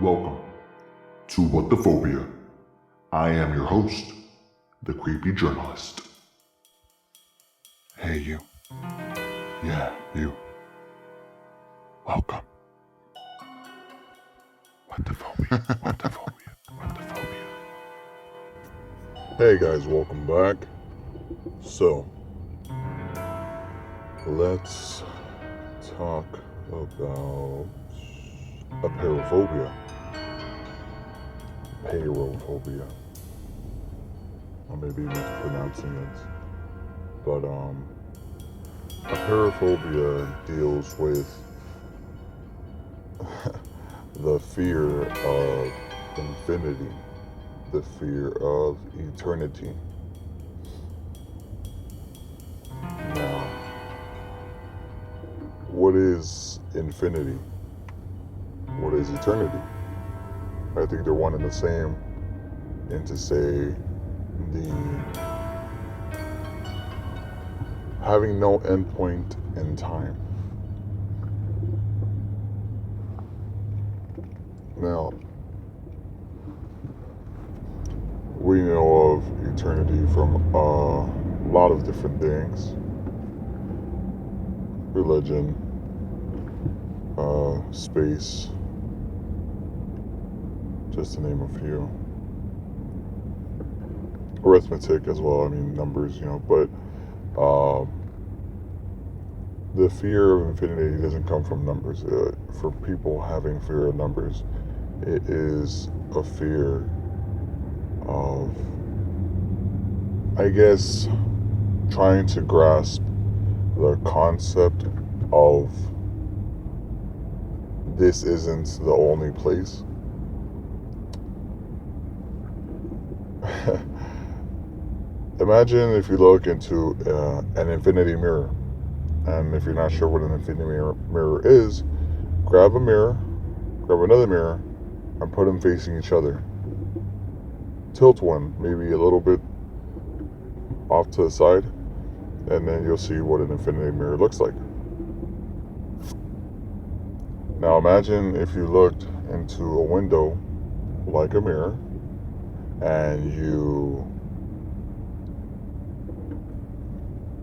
Welcome to What the Phobia. I am your host, the creepy journalist. Hey, you. Yeah, you. Welcome. What the phobia? What the phobia? What the phobia? Hey guys, welcome back. So, let's talk about apeirophobia. Apeirophobia. I may be mispronouncing it. But apeirophobia deals with the fear of infinity, the fear of eternity. Now, what is infinity? What is eternity? I think they're one and the same, and to say the having no endpoint in time. Now, we know of eternity from a lot of different things. Religion, space, just to name a few. Arithmetic as well, numbers, but the fear of infinity doesn't come from numbers. For people having fear of numbers, it is a fear of, I guess, trying to grasp the concept of this isn't the only place. Imagine if you look into an infinity mirror, and if you're not sure what an infinity mirror is, grab a mirror, grab another mirror, and put them facing each other. Tilt one maybe a little bit off to the side, and then you'll see what an infinity mirror looks like. Now imagine if you looked into a window like a mirror, and you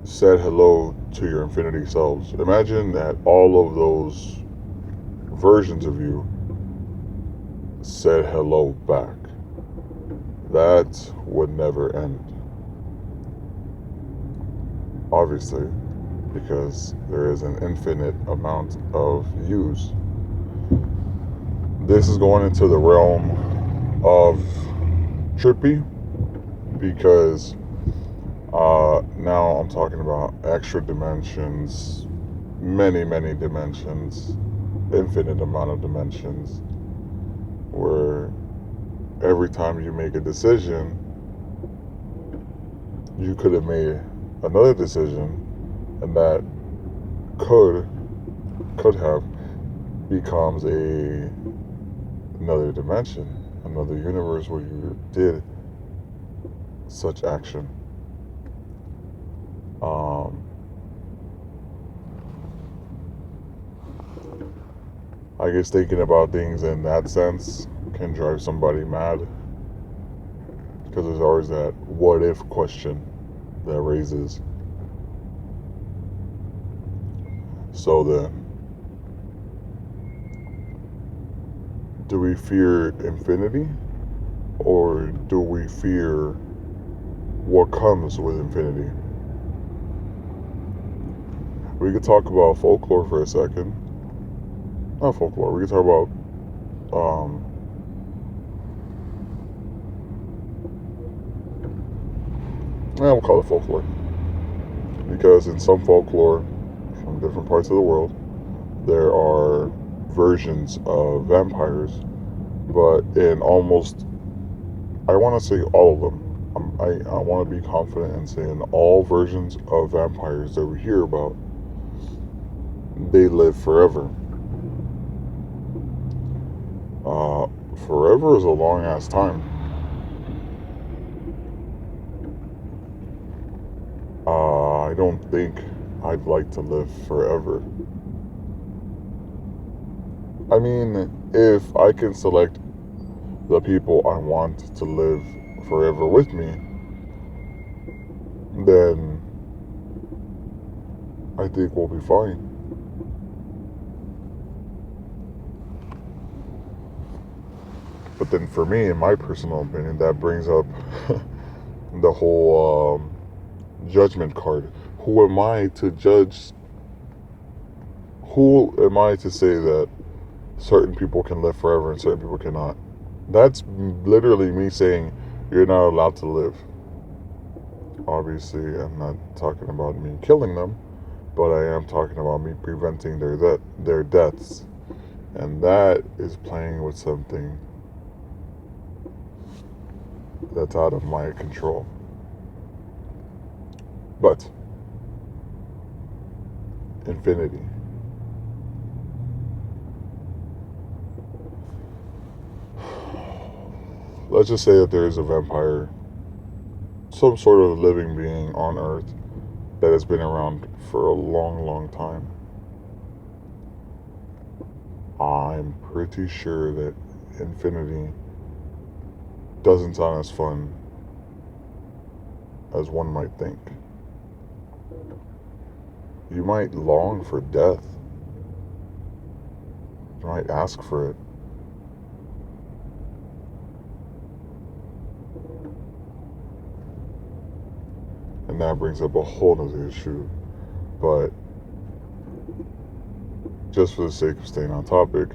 said hello to your infinity selves. Imagine that all of those versions of you said hello back. That would never end. Obviously, because there is an infinite amount of yous. This is going into the realm of trippy, because now I'm talking about extra dimensions, many dimensions, infinite amount of dimensions, where every time you make a decision, you could have made another decision, and that could have becomes another dimension, another universe where you did such action. I guess thinking about things in that sense can drive somebody mad, because there's always that what if question that raises. So then, do we fear infinity, or do we fear what comes with infinity? We could talk about folklore for a second. Not folklore, we could talk about we'll call it folklore, because in some folklore from different parts of the world, there are versions of vampires, but in almost, I want to say all of them, I want to be confident in saying all versions of vampires that we hear about, they live forever. Forever is a long ass time. I don't think I'd like to live forever. I mean, if I can select the people I want to live forever with me, then I think we'll be fine. But then for me, in my personal opinion, that brings up the whole judgment card. Who am I to judge? Who am I to say that certain people can live forever and certain people cannot? That's literally me saying you're not allowed to live. Obviously, I'm not talking about me killing them, but I am talking about me preventing their deaths. And that is playing with something that's out of my control. But infinity. Let's just say that there is a vampire, some sort of living being on Earth that has been around for a long, long time. I'm pretty sure that infinity doesn't sound as fun as one might think. You might long for death. You might ask for it. And that brings up a whole other issue. But just for the sake of staying on topic,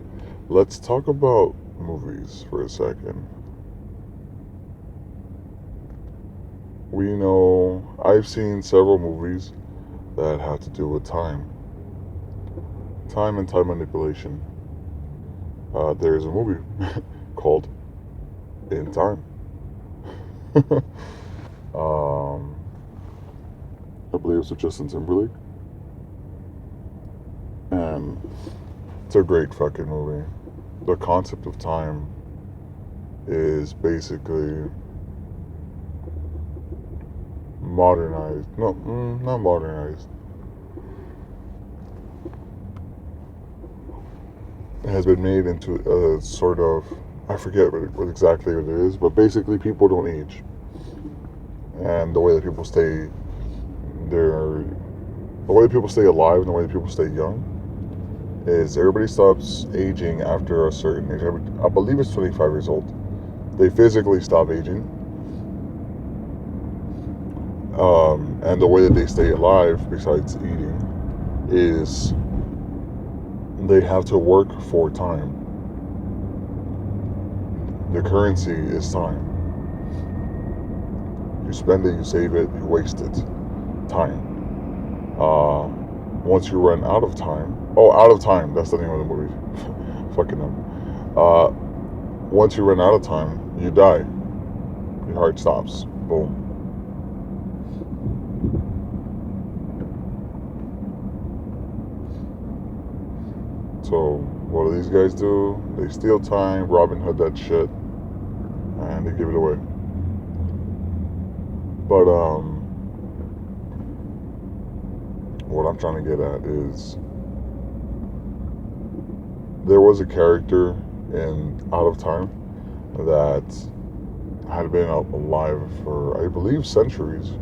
let's talk about movies for a second. We know I've seen several movies that have to do with time and time manipulation. There's a movie called In Time. I believe it's with Justin Timberlake. And it's a great fucking movie. The concept of time is basically modernized. No, not modernized. It has been made into a sort of, I forget what exactly it is, but basically people don't age. And the way that people stay, the way that people stay alive and the way that people stay young is everybody stops aging after a certain age. I believe it's 25 years old. They physically stop aging. And the way that they stay alive, besides eating, is they have to work for time. The currency is time. You spend it, you save it, you waste it. Time. Once you run out of time, Out of Time, that's the name of the movie. Fucking up. Once you run out of time, you die. Your heart stops. Boom. So what do these guys do? They steal time, Robin Hood that shit, and they give it away. But what I'm trying to get at is there was a character in Out of Time that had been alive for, I believe, centuries,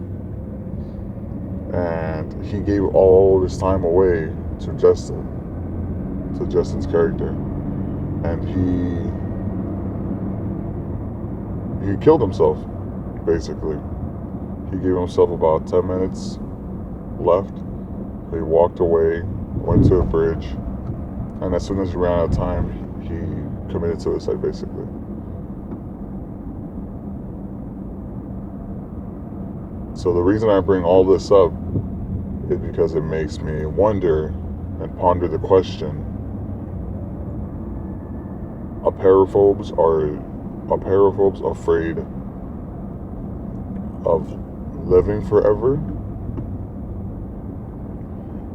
and he gave all this time away to Justin's character, and he killed himself, basically. He gave himself about 10 minutes left. He walked away, went to a bridge, and as soon as he ran out of time, he committed suicide, basically. So the reason I bring all this up is because it makes me wonder and ponder the question: are apeirophobes afraid of living forever?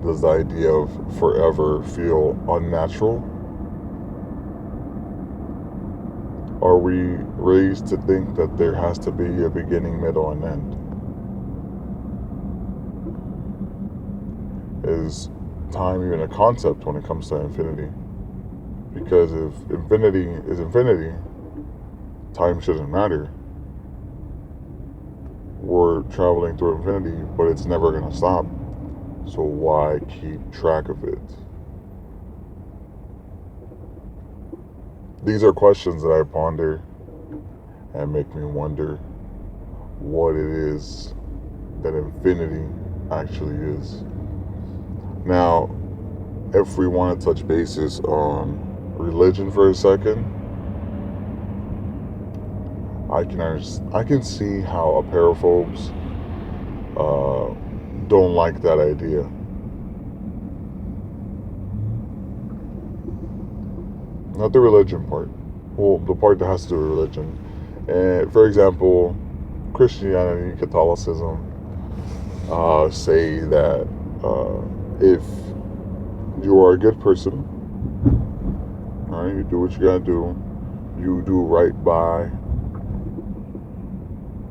Does the idea of forever feel unnatural? Are we raised to think that there has to be a beginning, middle, and end? Is time even a concept when it comes to infinity? Because if infinity is infinity, time shouldn't matter. We're traveling through infinity, but it's never going to stop. So why keep track of it? These are questions that I ponder and make me wonder what it is that infinity actually is. Now, if we want to touch bases on religion for a second, I can see how apeirophobes don't like that idea. Not the religion part. Well, the part that has to do with religion. And for example, Christianity, Catholicism say that if you are a good person, all right, you do what you gotta do, you do right by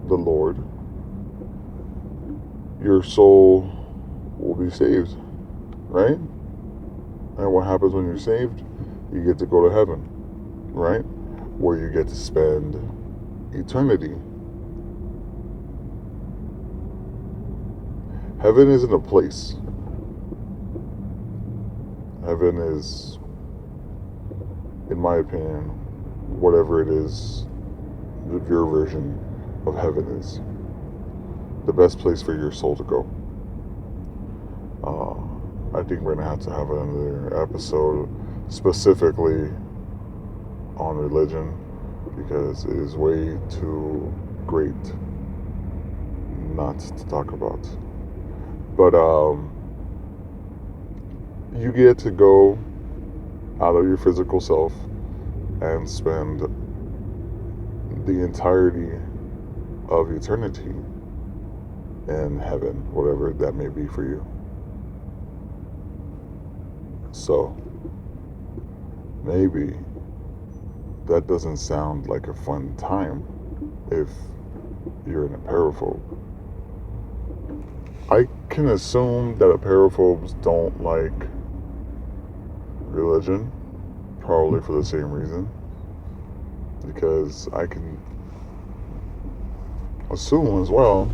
the Lord, your soul will be saved, right? And what happens when you're saved? You get to go to heaven, right? Where you get to spend eternity. Heaven isn't a place. Heaven is, in my opinion, whatever it is that your version of heaven is. The best place for your soul to go. I think we're going to have another episode specifically on religion because it is way too great not to talk about. But you get to go out of your physical self and spend the entirety of eternity in heaven, whatever that may be for you. So, maybe that doesn't sound like a fun time if you're an apeirophobe. I can assume that apeirophobes don't like religion, probably for the same reason, because I can assume as well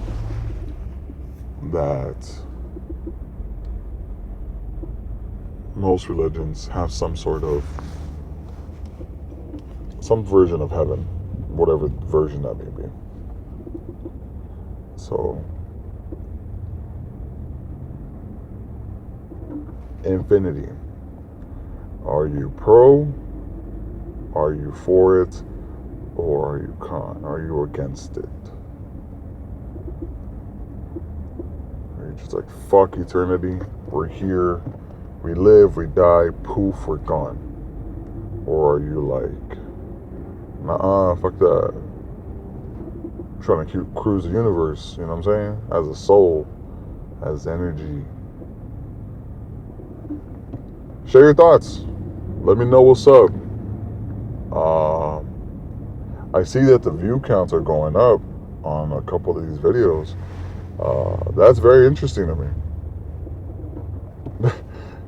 that most religions have some version of heaven, whatever version that may be. So, infinity. Are you pro? Are you for it? Or are you con? Are you against it? Are you just like, fuck eternity, we're here, we live, we die, poof, we're gone? Or are you like, nah, fuck that, I'm trying to cruise the universe, you know what I'm saying? As a soul, as energy. Share your thoughts. Let me know what's up. I see that the view counts are going up on a couple of these videos. That's very interesting to me.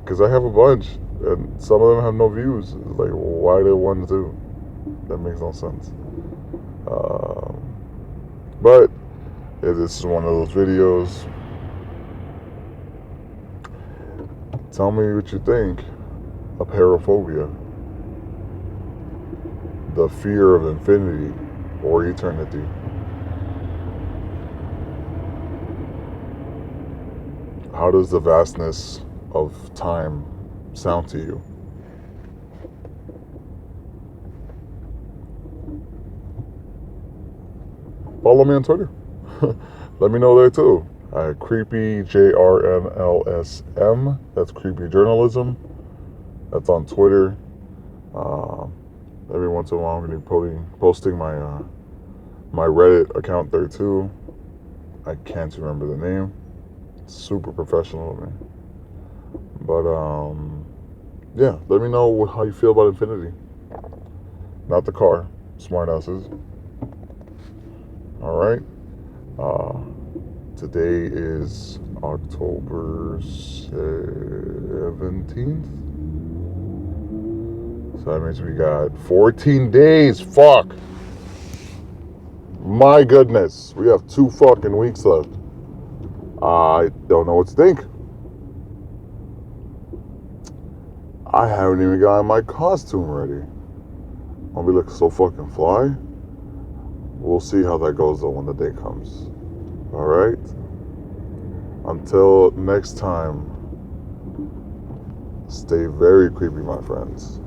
Because I have a bunch, and some of them have no views. It's like, why do ones do? That makes no sense. But if this is one of those videos, tell me what you think. Apeirophobia. The fear of infinity or eternity. How does the vastness of time sound to you? Follow me on Twitter. Let me know there too. Creepy JRNLSM. That's creepy journalism. That's on Twitter. Every once in a while, I'm going to be posting my my Reddit account there too. I can't remember the name. It's super professional of me. But yeah, let me know how you feel about infinity. Not the car, smartasses. All right. Today is October 17th. So that means we got 14 days. Fuck. My goodness. We have 2 fucking weeks left. I don't know what to think. I haven't even gotten my costume ready. I'll be looking so fucking fly. We'll see how that goes though when the day comes. Alright? Until next time, stay very creepy, my friends.